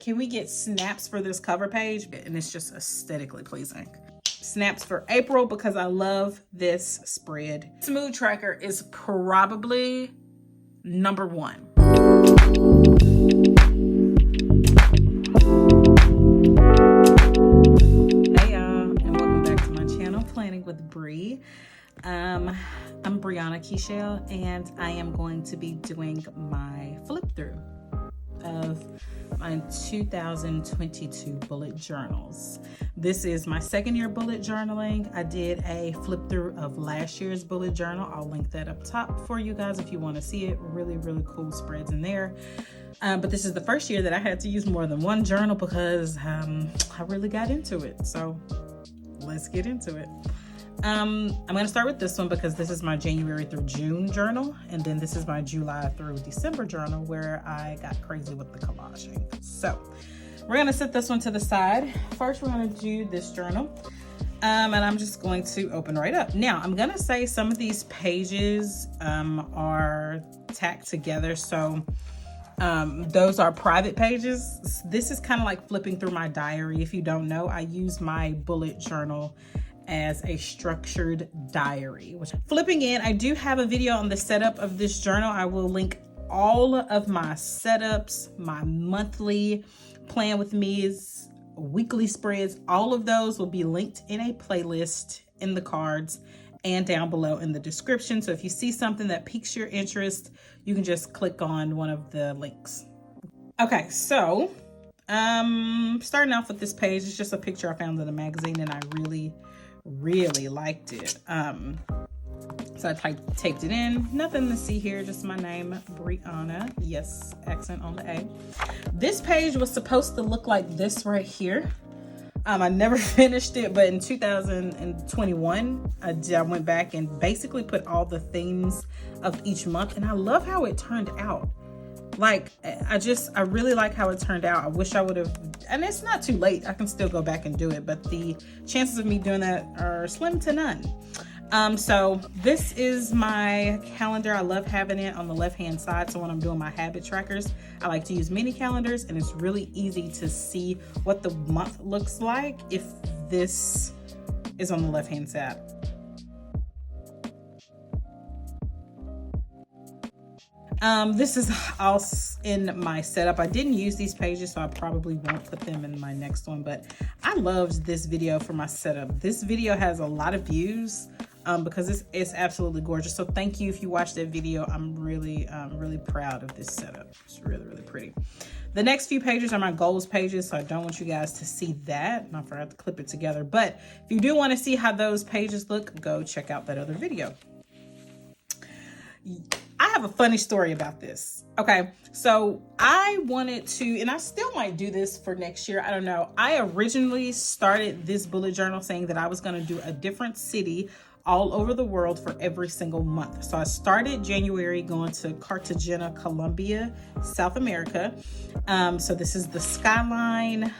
Can we get snaps for this cover page? And it's just aesthetically pleasing. Snaps for April because I love this spread. This mood tracker is probably number one. Hey y'all, and welcome back to my channel, Planning with Bree. I'm Brianna Kechelle, and I am going to be doing my flip through of my 2022 bullet journals. This is my second year bullet journaling. I did a flip through of last year's bullet journal. I'll link that up top for you guys if you want to see it. Really, really cool spreads in there. But this is the first year that I had to use more than one journal because I really got into it. So let's get into it. I'm going to start with this one because this is my January through June journal. And then this is my July through December journal where I got crazy with the collaging. So we're going to set this one to the side. First, we're going to do this journal. And I'm just going to open right up. Now, I'm going to say some of these pages are tacked together. So those are private pages. This is kind of like flipping through my diary. If you don't know, I use my bullet journal as a structured diary. Which flipping in, I do have a video on the setup of this journal. I will link all of my setups, my monthly plan with me's, weekly spreads. All of those will be linked in a playlist in the cards and down below in the description. So if you see something that piques your interest, you can just click on one of the links. Okay, so starting off with this page, it's just a picture I found in a magazine and I really liked it. So I taped it in. Nothing to see here, just my name, Brianna. Yes, accent on the A. This page was supposed to look like this right here. I never finished it, but in 2021, I went back and basically put all the themes of each month, and I love how it turned out. Like, I really like how it turned out. I wish I would have, and it's not too late. I can still go back and do it, but the chances of me doing that are slim to none. So this is my calendar. I love having it on the left-hand side. So when I'm doing my habit trackers, I like to use mini calendars, and it's really easy to see what the month looks like if this is on the left-hand side. This is all in my setup. I didn't use these pages, so I probably won't put them in my next one, but I loved this video for my setup. This video has a lot of views because it's absolutely gorgeous. So thank you if you watched that video. I'm really proud of this setup. It's really pretty. The next few pages are my goals pages, so I don't want you guys to see that. I forgot to clip it together, but if you do want to see how those pages look, go check out that other video. I have a funny story about this. Okay, so I wanted to, and I still might do this for next year. I don't know. I originally started this bullet journal saying that I was going to do a different city all over the world for every single month. So I started January going to Cartagena, Colombia, South America. So this is the skyline.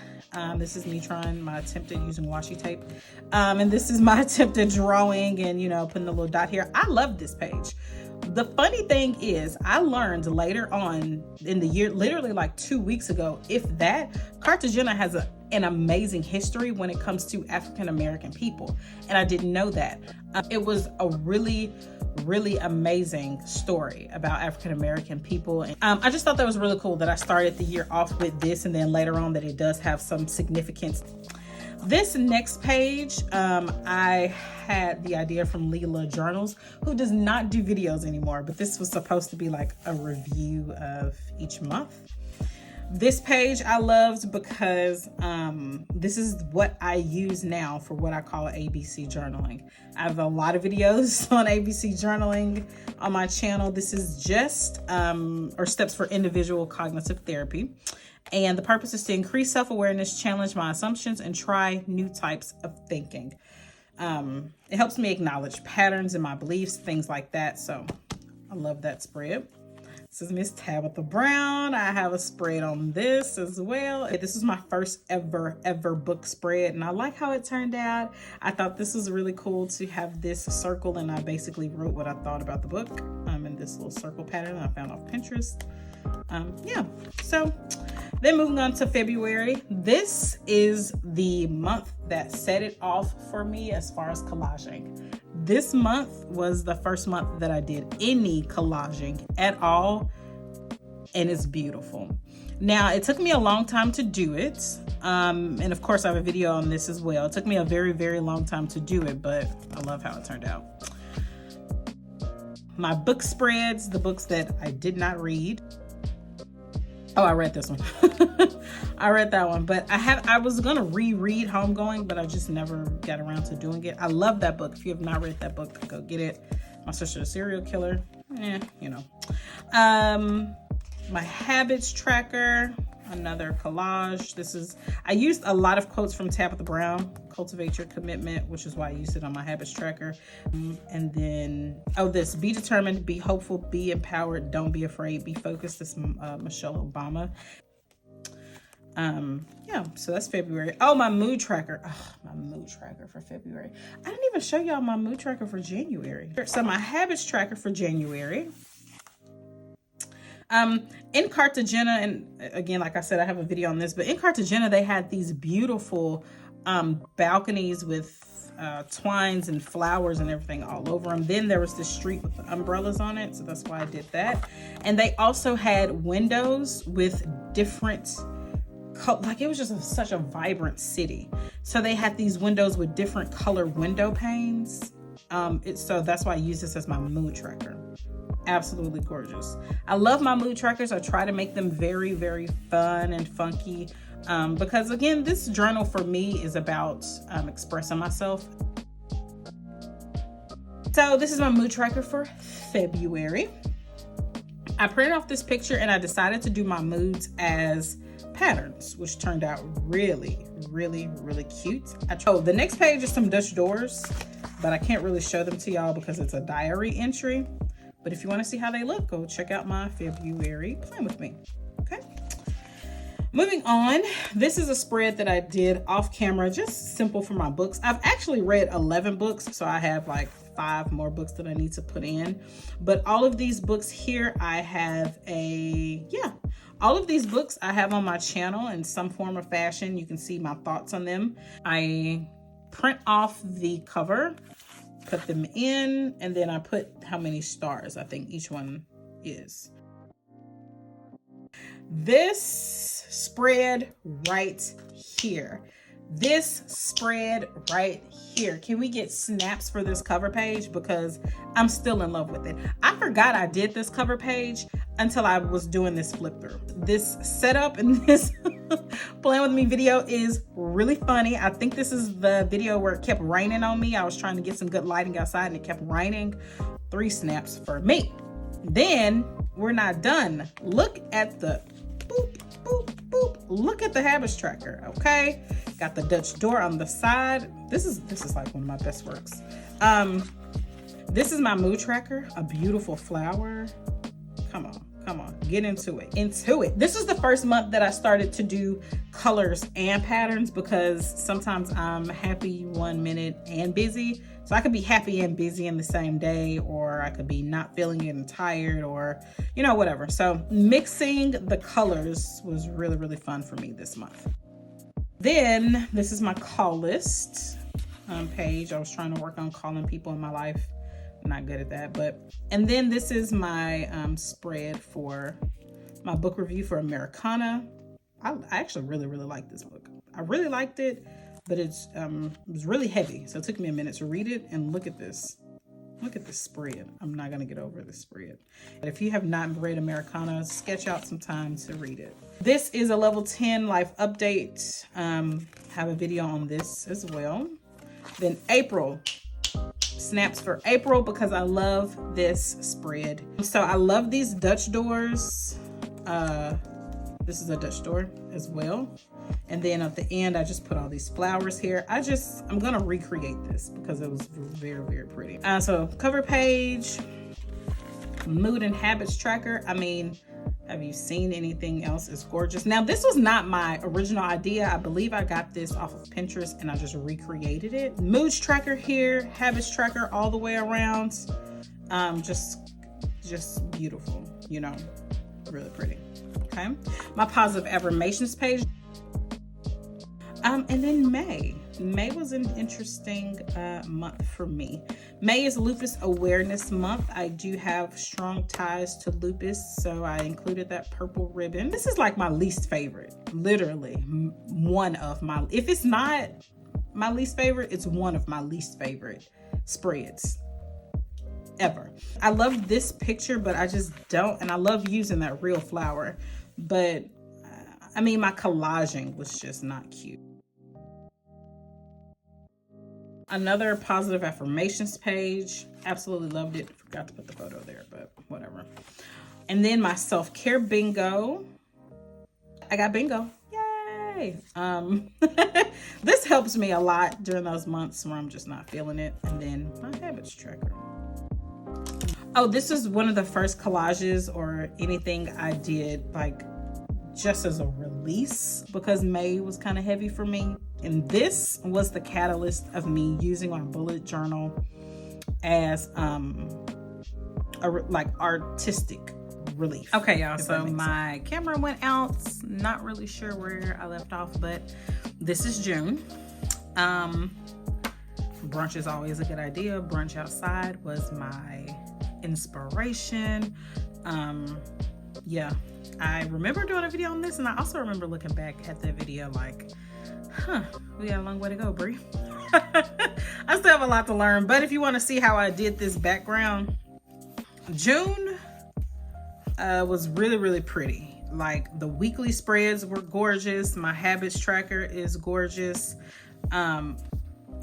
This is me trying my attempt at using washi tape. And this is my attempt at drawing and, putting a little dot here. I love this page. The funny thing is, I learned later on in the year, literally like 2 weeks ago, if that, Cartagena has an amazing history when it comes to African-American people. And I didn't know that. It was a really amazing story about African-American people. And I just thought that was really cool that I started the year off with this, and then later on that it does have some significance. This next page, I had the idea from Leela Journals, who does not do videos anymore, but this was supposed to be like a review of each month. This page I loved because this is what I use now for what I call ABC journaling. I have a lot of videos on ABC journaling on my channel. This is just or steps for individual cognitive therapy. And the purpose is to increase self-awareness, challenge my assumptions, and try new types of thinking. It helps me acknowledge patterns in my beliefs, things like that. So I love that spread. This is Miss Tabitha Brown. I have a spread on this as well. This is my first ever book spread, and I like how it turned out. I thought this was really cool to have this circle, and I basically wrote what I thought about the book in this little circle pattern that I found off Pinterest. Yeah, so Then moving on to February. This is the month that set it off for me as far as collaging. This month was the first month that I did any collaging at all, and it's beautiful. Now, it took me a long time to do it, and of course I have a video on this as well. It took me a very, very long time to do it, but I love how it turned out. My book spreads, the books that I did not read. Oh, I read this one. I read that one, but I was gonna reread Homegoing, but I just never got around to doing it. I love that book. If you have not read that book, go get it. My Sister the Serial Killer. You know. My habits tracker, another collage. I used a lot of quotes from Tabitha Brown, Cultivate Your Commitment, which is why I used it on my habits tracker. And then, this, be determined, be hopeful, be empowered, don't be afraid, be focused. This Michelle Obama. Yeah, so that's February. Oh, my mood tracker. Oh, my mood tracker for February. I didn't even show y'all my mood tracker for January. So my habits tracker for January. In Cartagena, and again, like I said, I have a video on this, but in Cartagena, they had these beautiful balconies with twines and flowers and everything all over them. Then there was this street with the umbrellas on it, so that's why I did that. And they also had windows with different, like it was just such a vibrant city. So they had these windows with different color window panes. So that's why I use this as my mood tracker. Absolutely gorgeous. I love my mood trackers. I try to make them very, very fun and funky because again, this journal for me is about expressing myself. So this is my mood tracker for February. I printed off this picture and I decided to do my moods as patterns, which turned out really, really, really cute. The next page is some Dutch doors, but I can't really show them to y'all because it's a diary entry. But if you want to see how they look, go check out my February plan with me. Okay. Moving on, this is a spread that I did off camera, just simple for my books. I've actually read 11 books, so I have like 5 more books that I need to put in. But all of these books here, all of these books I have on my channel in some form or fashion. You can see my thoughts on them. I print off the cover, put them in, and then I put how many stars I think each one is. This spread right here. This spread right here. Can we get snaps for this cover page? Because I'm still in love with it. I forgot I did this cover page until I was doing this flip through. This setup and this Playing With Me video is really funny. I think this is the video where it kept raining on me. I was trying to get some good lighting outside and it kept raining. 3 snaps for me. Then we're not done. Look at the boop, boop, boop. Look at the habits tracker, okay? Got the Dutch door on the side. This is like one of my best works. This is my mood tracker, a beautiful flower. Come on, get into it. This is the first month that I started to do colors and patterns because sometimes I'm happy one minute and busy. So I could be happy and busy in the same day, or I could be not feeling it and tired, or, you know, whatever. So mixing the colors was really, really fun for me this month. Then this is my call list page. I was trying to work on calling people in my life. I'm not good at that, and then this is my spread for my book review for Americana. I actually really, really like this book. I really liked it, but it was really heavy. So it took me a minute to read it, and look at this. Look at this spread. I'm not gonna get over this spread. But if you have not read Americana, sketch out some time to read it. This is a level 10 life update. Have a video on this as well. Then April. Snaps for April because I love this spread. So I love these Dutch doors. This is a Dutch door as well. And then at the end, I just put all these flowers here. I'm gonna recreate this because it was very, very pretty. So cover page, mood and habits tracker. I mean, have you seen anything else? It's gorgeous. Now, this was not my original idea. I believe I got this off of Pinterest and I just recreated it. Moods tracker here, habits tracker all the way around. Just beautiful, you know, really pretty. Okay, my positive affirmations page. And then May was an interesting month for me. May is Lupus Awareness Month. I do have strong ties to lupus, so I included that purple ribbon. This is like my least favorite, literally one of my, if it's not my least favorite, it's one of my least favorite spreads ever. I love this picture, but I just don't, and I love using that real flower, but I mean, my collaging was just not cute. Another positive affirmations page. Absolutely loved it. Forgot to put the photo there, but whatever. And then my self-care bingo. I got bingo. Yay! This helps me a lot during those months where I'm just not feeling it. And then my habits tracker. Oh, this is one of the first collages or anything I did like just as a release, because May was kind of heavy for me. And this was the catalyst of me using my bullet journal as like artistic relief. Okay, y'all, so my camera went out. Not really sure where I left off, but this is June. Brunch is always a good idea. Brunch outside was my inspiration. Yeah, I remember doing a video on this, and I also remember looking back at that video like, we got a long way to go, Brie. I still have a lot to learn, but if you want to see how I did this background, June was really, really pretty. Like, the weekly spreads were gorgeous. My habits tracker is gorgeous.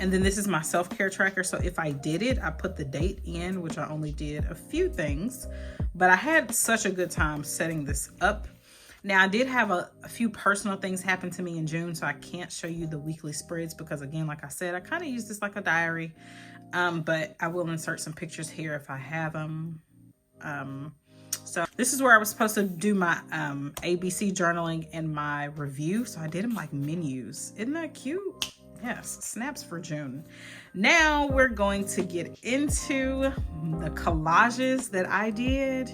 And then this is my self-care tracker. So if I did it, I put the date in, which I only did a few things, but I had such a good time setting this up. Now, I did have a few personal things happen to me in June, so I can't show you the weekly spreads because, again, like I said, I kind of use this like a diary, but I will insert some pictures here if I have them. So this is where I was supposed to do my ABC journaling and my review, so I did them like menus. Isn't that cute? Yes, snaps for June. Now we're going to get into the collages that I did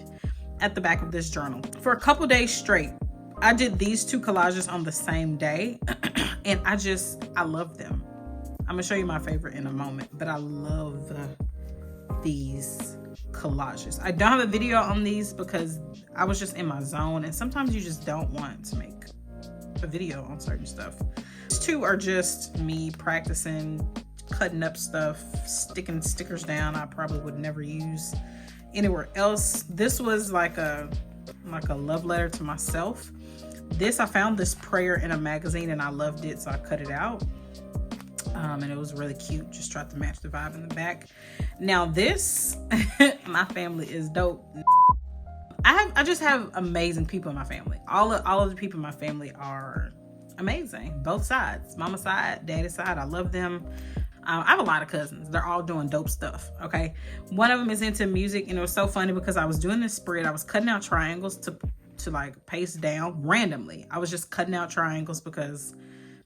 at the back of this journal. For a couple days straight, I did these two collages on the same day, and I love them. I'm gonna show you my favorite in a moment, but I love these collages. I don't have a video on these because I was just in my zone, and sometimes you just don't want to make a video on certain stuff. These two are just me practicing cutting up stuff, sticking stickers down I probably would never use anywhere else. This was like a love letter to myself. This, I found this prayer in a magazine and I loved it, so I cut it out. And it was really cute. Just tried to match the vibe in the back. Now this, my family is dope. I just have amazing people in my family. All of the people in my family are amazing. Both sides, mama side, daddy side. I love them. I have a lot of cousins. They're all doing dope stuff, okay? One of them is into music, and it was so funny because I was doing this spread. I was cutting out triangles to like paste down randomly. I was just cutting out triangles because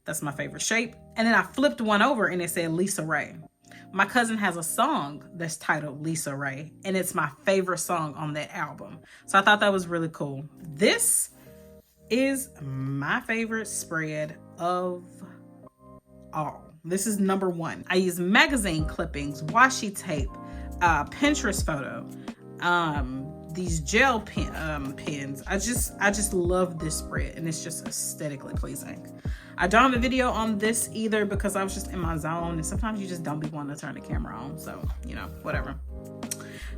that's my favorite shape. And then I flipped one over and it said Lisa Ray. My cousin has a song that's titled Lisa Ray, and it's my favorite song on that album. So I thought that was really cool. This is my favorite spread of all. This is number one. I use magazine clippings, washi tape, Pinterest photo, these gel pens. I just love this spread, and it's just aesthetically pleasing. I don't have a video on this either because I was just in my zone, and sometimes you just don't be wanting to turn the camera on, so you know, whatever.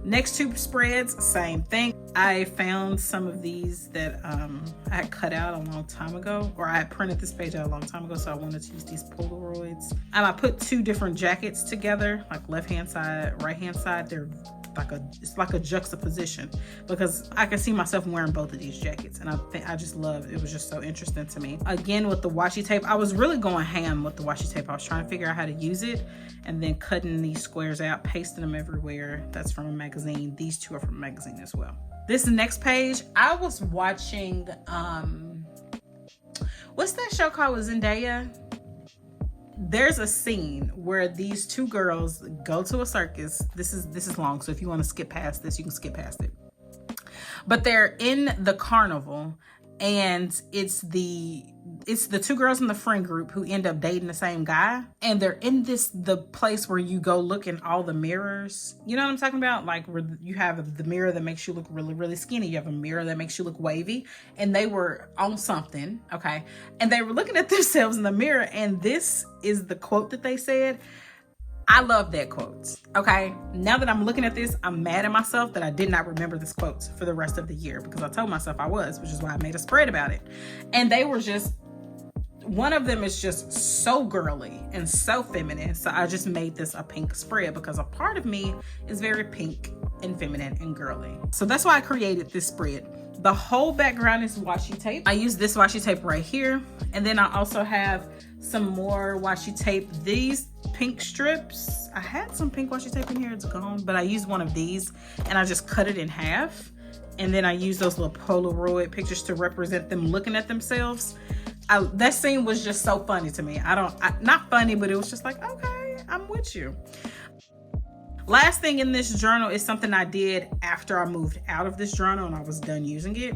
Next two spreads, same thing. I found some of these that I had cut out a long time ago, or I had printed this page out a long time ago, so I wanted to use these Polaroids. I put two different jackets together, like left-hand side, right-hand side. They're it's like a juxtaposition because I can see myself wearing both of these jackets, and I just love it. Was just so interesting to me. Again, with the washi tape, I was really going ham with the washi tape. I was trying to figure out how to use it, and then cutting these squares out, pasting them everywhere. That's from a magazine. These two are from a magazine as well. This next page, I was watching what's that show called with Zendaya? There's a scene where these two girls go to a circus. This is long, so if you want to skip past this, you can skip past it. But they're in the carnival, and it's the two girls in the friend group who end up dating the same guy, and they're in the place where you go look in all the mirrors. You know what I'm talking about? Like, where you have the mirror that makes you look really, really skinny. You have a mirror that makes you look wavy. And they were on something, okay? And they were looking at themselves in the mirror, and this is the quote that they said. I love that quote, okay? Now that I'm looking at this, I'm mad at myself that I did not remember this quote for the rest of the year, because I told myself I was, which is why I made a spread about it. And they were just, one of them is just so girly and so feminine. So I just made this a pink spread because a part of me is very pink and feminine and girly. So that's why I created this spread. The whole background is washi tape. I use this washi tape right here. And then I also have some more washi tape. These pink strips, I had some pink washi tape in here, it's gone, but I used one of these and I just cut it in half. And then I used those little Polaroid pictures to represent them looking at themselves. That scene was just so funny to me. Not funny, but it was just like, okay, I'm with you. Last thing in this journal is something I did after I moved out of this journal and I was done using it,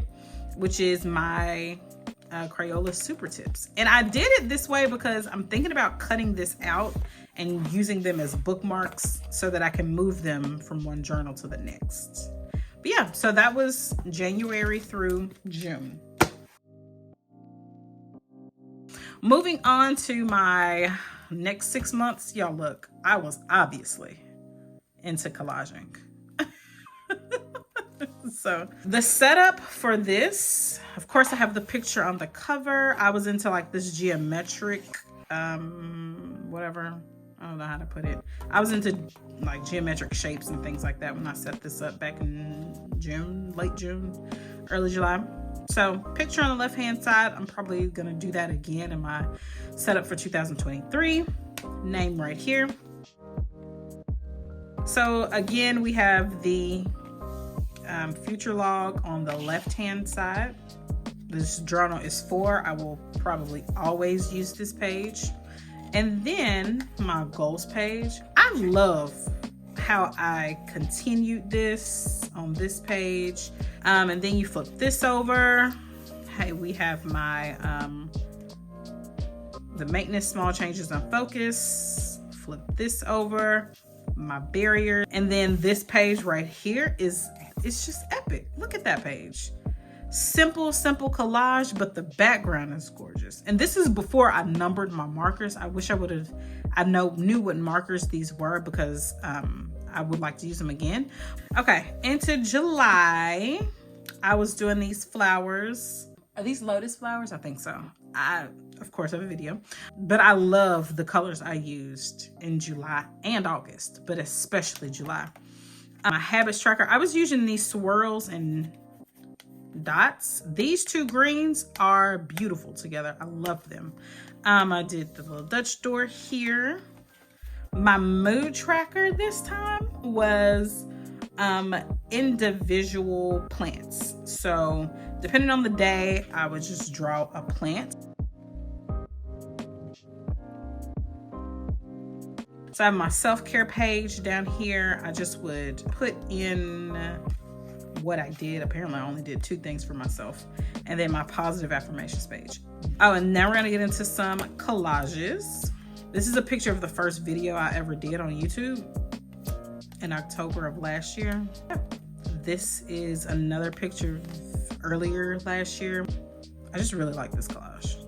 which is my Crayola Supertips. And I did it this way because I'm thinking about cutting this out and using them as bookmarks so that I can move them from one journal to the next. But yeah, so that was January through June. Moving on to my next 6 months, y'all look, I was obviously into collaging. So the setup for this, of course, I have the picture on the cover. I was into like this geometric, whatever, I don't know how to put it. I was into like geometric shapes and things like that when I set this up back in June, late June, early July. So picture on the left hand side, I'm probably gonna do that again in my setup for 2023. Name right here. So again, we have the future log on the left hand side. This journal is 4. I will probably always use this page. And then my goals page. I love how I continued this on this page. And then you flip this over. Hey, we have my the maintenance, small changes and focus. Flip this over. My barrier. And then this page right here it's just epic. Look at that page. Simple collage, but the background is gorgeous. And this is before I numbered my markers. I wish I knew what markers these were, because I would like to use them again. Okay, into July, I was doing these flowers. Are these lotus flowers? I think so. I, of course, have a video. But I love the colors I used in July and August, but especially July. My habits tracker, I was using these swirls and dots. These two greens are beautiful together. I love them. I did the little Dutch door here. My mood tracker this time was individual plants. So depending on the day, I would just draw a plant. So I have my self-care page down here. I just would put in what I did. Apparently I only did 2 things for myself. And then my positive affirmations page. Oh, and now we're gonna get into some collages. This is a picture of the first video I ever did on YouTube in October of last year. This is another picture earlier last year. I just really like this collage.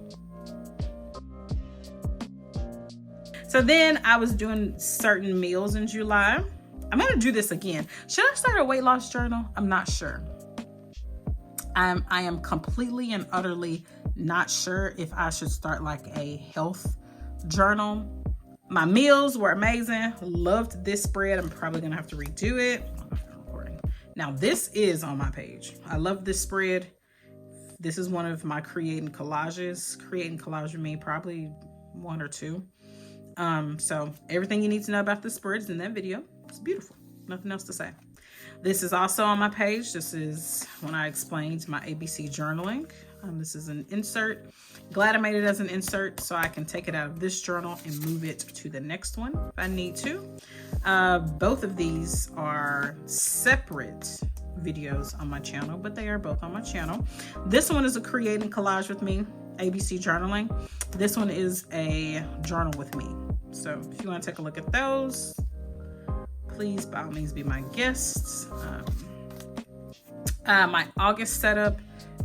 So then I was doing certain meals in July. I'm gonna do this again. Should I start a weight loss journal? I'm not sure. I am completely and utterly not sure if I should start like a health journal. My meals were amazing. Loved this spread. I'm probably gonna have to redo it. Now this is on my page. I love this spread. This is one of my Create and Collages. Create and Collage with me, probably 1 or 2. So everything you need to know about the spread is in that video. It's beautiful. Nothing else to say. This is also on my page. This is when I explained my ABC journaling. This is an insert. Glad I made it as an insert so I can take it out of this journal and move it to the next one if I need to. Both of these are separate videos on my channel, but they are both on my channel. This one is a Create and Collage with me, ABC journaling. This one is a journal with me. So if you want to take a look at those, please by all means be my guests. My August setup,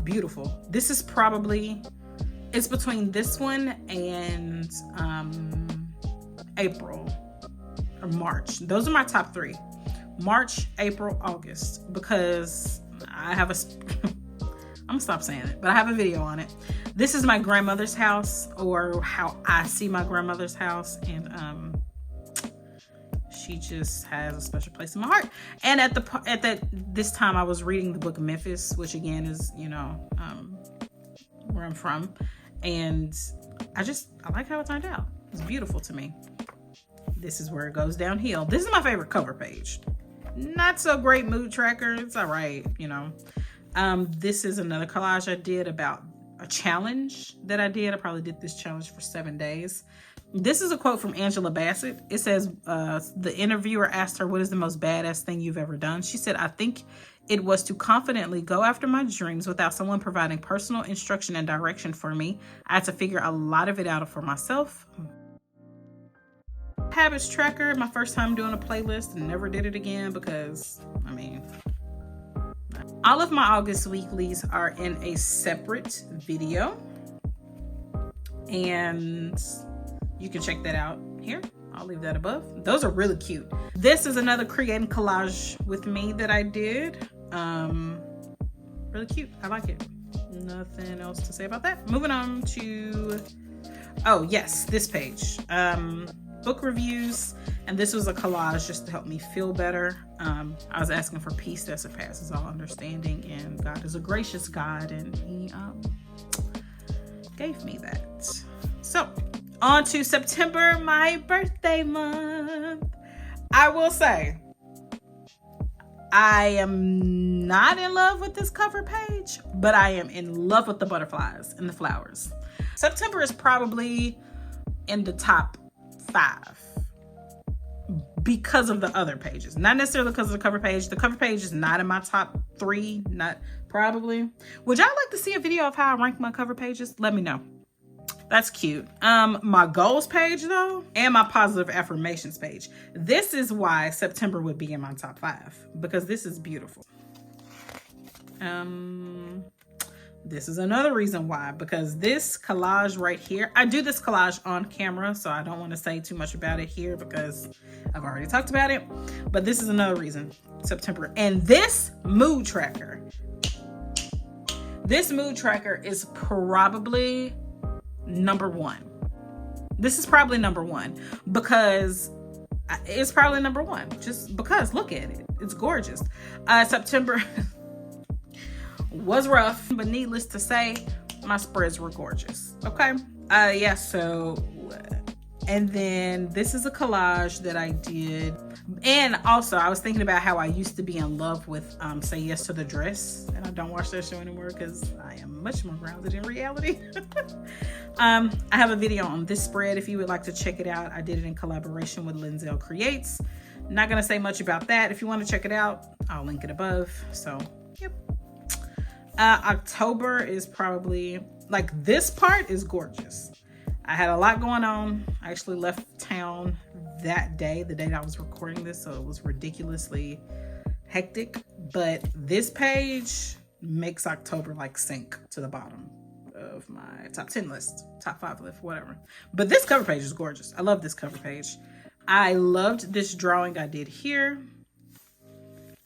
beautiful. This is probably, it's between this one and April or March. Those are my top 3. March, April, August, because I have I'm gonna stop saying it, but I have a video on it. This is my grandmother's house, or how I see my grandmother's house, and she just has a special place in my heart. And this time I was reading the book of Memphis, which again is, you know, where I'm from, and I like how it turned out. It's beautiful to me. This is where it goes downhill. This is my favorite cover page. Not so great mood tracker. It's all right, you know. This is another collage I did about a challenge that I did. I probably did this challenge for 7 days. This is a quote from Angela Bassett. It says, the interviewer asked her, what is the most badass thing you've ever done? She said, I think it was to confidently go after my dreams without someone providing personal instruction and direction for me. I had to figure a lot of it out for myself. Habits tracker, my first time doing a playlist, and never did it again because, I mean, all of my August weeklies are in a separate video, and you can check that out here. I'll leave that above. Those are really cute. This is another Create and Collage with me that I did. Really cute. I like it. Nothing else to say about that. Moving on to, oh yes, this page. Book reviews, and this was a collage just to help me feel better. I was asking for peace that surpasses all understanding, and God is a gracious God, and he gave me that. So on to September, my birthday month. I will say, I am not in love with this cover page, but I am in love with the butterflies and the flowers. September is probably in the top 5 because of the other pages, not necessarily because of the cover page. The cover page is not in my top 3, not probably. Would y'all like to see a video of how I rank my cover pages? Let me know. That's cute. My goals page though, and my positive affirmations page. This is why September would be in my top 5, because this is beautiful. This is another reason why, because this collage right here, I do this collage on camera, so I don't want to say too much about it here because I've already talked about it, but this is another reason, September. And this mood tracker is probably number 1. This is probably number 1 because it's probably number 1 just because look at it. It's gorgeous. September was rough, but needless to say, my spreads were gorgeous. Okay. Yeah, so, and then this is a collage that I did. And also I was thinking about how I used to be in love with Say Yes to the Dress, and I don't watch that show anymore because I am much more grounded in reality. I have a video on this spread if you would like to check it out. I did it in collaboration with Linzel Creates. Not gonna say much about that. If you want to check it out, I'll link it above. So, yep. October is probably, like, this part is gorgeous. I had a lot going on. I actually left town that day, the day that I was recording this, so it was ridiculously hectic. But this page makes October like sink to the bottom of my top 10 list, top 5 list, whatever. But this cover page is gorgeous. I love this cover page. I loved this drawing I did here.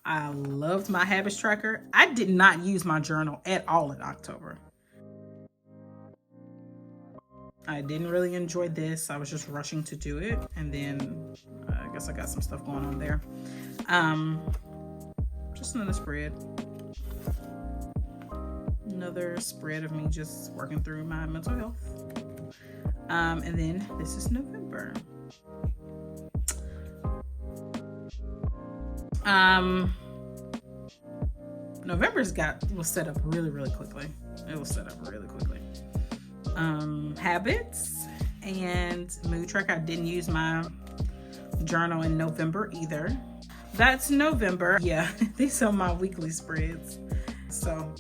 I loved my habits tracker. I did not use my journal at all in October. I didn't really enjoy this. I was just rushing to do it. And then I guess I got some stuff going on there. Just another spread. Another spread of me just working through my mental health. And then this is November. November's was set up really quickly. It was set up really quickly. Habits and mood tracker. I didn't use my journal in November either. that's November. Yeah, these are my weekly spreads. So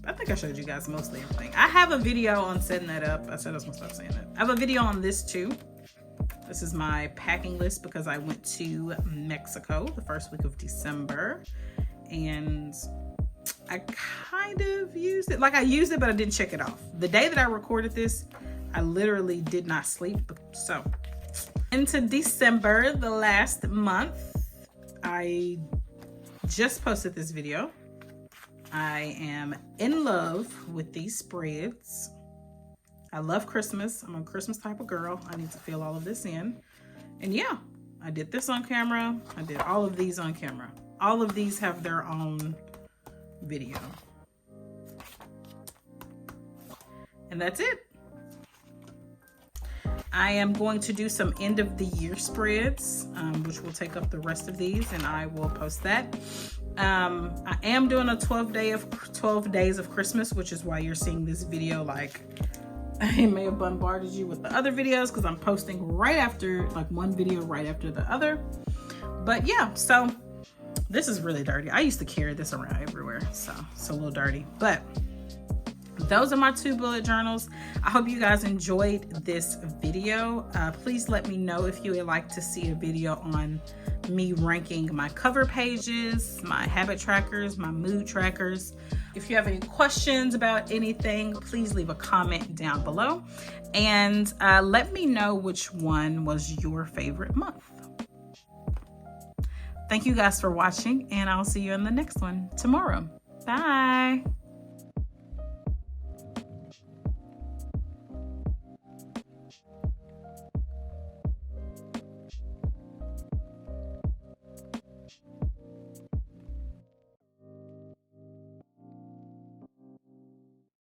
I think I showed you guys mostly everything. I have a video on setting that up. I said I was gonna stop saying that. I have a video on this too. This is my packing list because I went to Mexico the first week of December, and I kind of used it. Like, I used it, but I didn't check it off. The day that I recorded this, I literally did not sleep. So into December, the last month, I just posted this video. I am in love with these spreads. I love Christmas. I'm a Christmas type of girl. I need to fill all of this in. And yeah, I did this on camera. I did all of these on camera. All of these have their own video. And that's it. I am going to do some end of the year spreads, which will take up the rest of these, and I will post that. I am doing a 12 days of Christmas, which is why you're seeing this video. Like, I may have bombarded you with the other videos because I'm posting right after, like, one video right after the other. But yeah, so this is really dirty. I used to carry this around everywhere, so it's a little dirty. But those are my 2 bullet journals. I hope you guys enjoyed this video. Please let me know if you would like to see a video on me ranking my cover pages, my habit trackers, my mood trackers. If you have any questions about anything, please leave a comment down below. And let me know which one was your favorite month. Thank you guys for watching, and I'll see you in the next one tomorrow. Bye.